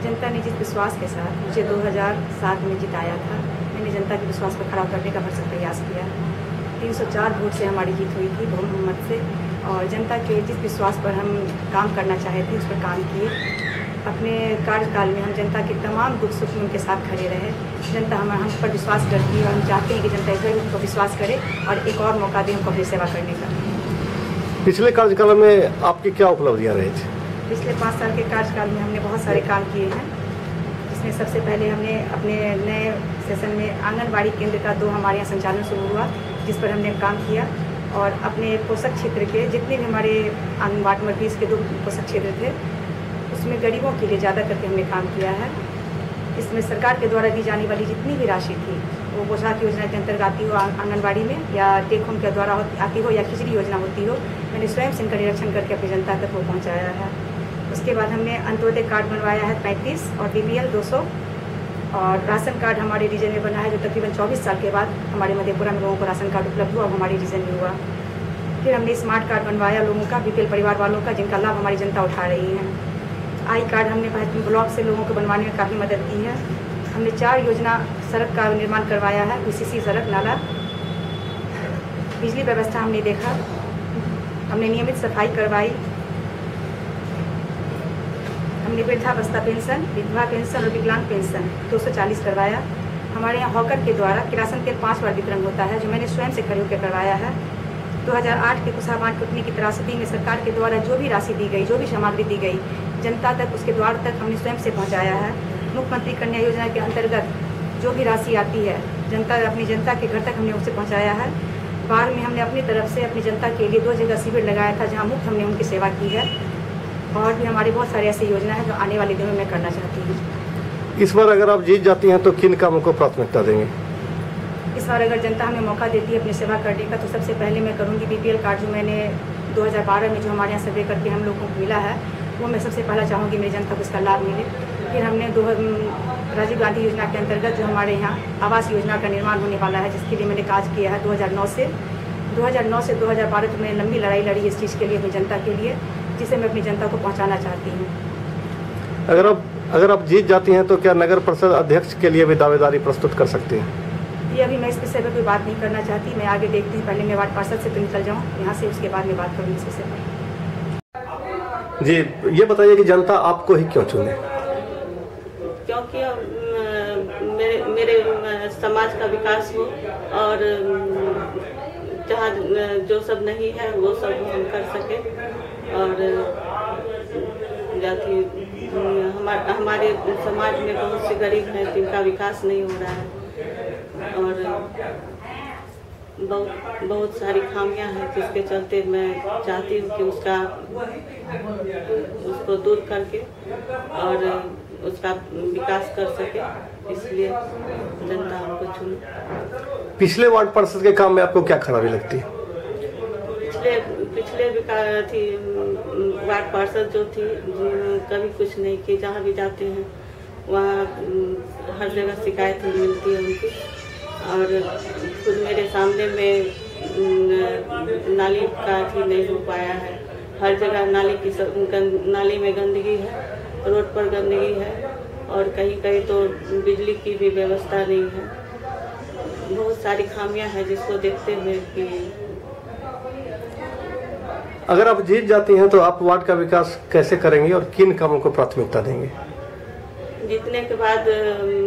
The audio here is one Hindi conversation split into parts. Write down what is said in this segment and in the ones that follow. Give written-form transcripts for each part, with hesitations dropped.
जनता ने जिस विश्वास के साथ मुझे 2007 में जिताया था, मैंने जनता के विश्वास पर खरा उतरने का भरसक प्रयास किया। 304 वोट से हमारी जीत हुई थी बहुमत से, और जनता के जिस विश्वास पर हम काम करना चाहे थे उस पर काम किए। अपने कार्यकाल में हम जनता के तमाम दुख सुख में उनके साथ खड़े रहे। जनता हम पर विश्वास करती है और हम चाहते हैं कि जनता इस बार उनको विश्वास करे और एक और मौका दे हमको अपनी सेवा करने का। पिछले कार्यकाल में आपकी क्या उपलब्धियाँ रही थी? पिछले 5 साल के कार्यकाल में हमने बहुत सारे काम किए हैं, जिसमें सबसे पहले हमने अपने नए सेशन में आंगनबाड़ी केंद्र का 2 हमारे यहाँ संचालन शुरू हुआ, जिस पर हमने काम किया। और अपने पोषक क्षेत्र के जितने भी हमारे वार्ड नंबर 20 के 2 पोषक क्षेत्र थे, उसमें गरीबों के लिए ज़्यादा करके हमने काम किया है। इसमें सरकार के द्वारा दी जाने वाली जितनी भी राशि थी, वो पोशाक योजना के अंतर्गत आती हो आंगनबाड़ी में, या टेक होम के द्वारा आती हो, या खिचड़ी योजना होती हो, मैंने स्वयं से इनका निरीक्षण करके अपनी जनता तक वो पहुँचाया है। उसके बाद हमने अंत्योदय कार्ड बनवाया है 35 और BPL 200, और राशन कार्ड हमारे रीजन में बना है, जो तकरीबन 24 साल के बाद हमारे मधेपुरा में लोगों को राशन कार्ड उपलब्ध हुआ, हमारे रीजन में हुआ। फिर हमने स्मार्ट कार्ड बनवाया लोगों का, BPL परिवार वालों का, जिनका लाभ हमारी जनता उठा रही है। आई कार्ड हमने ब्लॉक से लोगों को बनवाने में काफ़ी मदद की है। हमने 4 योजना सड़क का निर्माण करवाया है, PCC सड़क, नाला, बिजली व्यवस्था हमने देखा, हमने नियमित सफाई करवाई, हमने वृद्धावस्था पेंशन, विधवा पेंशन और विकलांग पेंशन 240 करवाया। हमारे यहाँ हॉकर के द्वारा किरासन तेल 5 बार वितरण होता है, जो मैंने स्वयं से खड़े होकर करवाया है। 2008 के कुशावान टूटने की त्रासदी में सरकार के द्वारा जो भी राशि दी गई, जो भी सामग्री दी गई, जनता तक, उसके द्वार तक हमने स्वयं से पहुँचाया है। मुख्यमंत्री कन्या योजना के अंतर्गत जो भी राशि आती है, अपनी जनता के घर तक हमने उसे पहुँचाया है। बाढ़ में हमने अपनी तरफ से अपनी जनता के लिए 2 जगह शिविर लगाया था, जहाँ मुफ्त हमने उनकी सेवा की है। और भी हमारी बहुत सारी ऐसी योजना है जो आने वाले दिनों में करना चाहती हूँ। इस बार अगर आप जीत जाती हैं तो किन कामों को प्राथमिकता देंगे? इस बार अगर जनता हमें मौका देती है अपनी सेवा करने का, तो सबसे पहले मैं करूँगी BPL कार्ड, जो मैंने 2012 में जो हमारे यहाँ सर्वे करके हम लोगों को मिला है, वो मैं सबसे पहला चाहूँगी मेरी जनता को उसका लाभ मिले। फिर हमने राजीव गांधी योजना के अंतर्गत जो हमारे यहाँ आवास योजना का निर्माण होने वाला है, जिसके लिए मैंने कार्य किया है 2009 से 2012 तक मैंने लंबी लड़ाई लड़ी इस चीज़ के लिए, अपनी जनता के लिए, जिसे मैं अपनी जनता को पहुंचाना चाहती हूं। अगर आप जीत जाती हैं तो क्या नगर परिषद अध्यक्ष के लिए भी दावेदारी प्रस्तुत कर सकती हैं? ये अभी मैं इस विषय पर कोई बात नहीं करना चाहती, मैं आगे देखती हूँ। पहले मैं वार्ड पार्षद से तो निकल जाऊँ यहाँ से, उसके बाद मैं बात करूँगी इस विषय पर। जी, ये बताइए कि जनता आपको ही क्यों चुने? क्योंकि मेरे समाज का विकास हो, और जहाँ जो सब नहीं है वो सब हम कर सके, और जाति हमारे समाज में बहुत से गरीब हैं जिनका विकास नहीं हो रहा है, और बहुत सारी खामियां हैं, जिसके चलते मैं चाहती हूँ कि उसको दूर करके और उसका विकास कर सके, इसलिए जनता हमको चुने। पिछले वार्ड पार्षद के काम में आपको क्या खराबी लगती है? पिछले वार्ड पार्षद जो थी, कभी कुछ नहीं की, जहाँ भी जाते हैं वहाँ हर जगह शिकायत मिलती है उनकी। और खुद मेरे सामने में नाली का भी नहीं हो पाया है, हर जगह नाली में गंदगी है, रोड पर गंदगी है, और कहीं कहीं तो बिजली की भी व्यवस्था नहीं है। बहुत सारी खामियां हैं, जिसको देखते हुए कि अगर आप जीत जाती हैं तो आप वार्ड का विकास कैसे करेंगी और किन कामों को प्राथमिकता देंगे? जीतने के बाद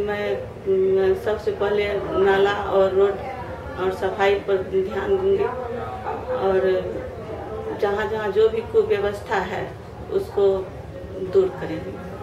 मैं सबसे पहले नाला और रोड और सफाई पर ध्यान दूंगी, और जहाँ जहाँ जो भी कुव्यवस्था है उसको दूर करेंगे।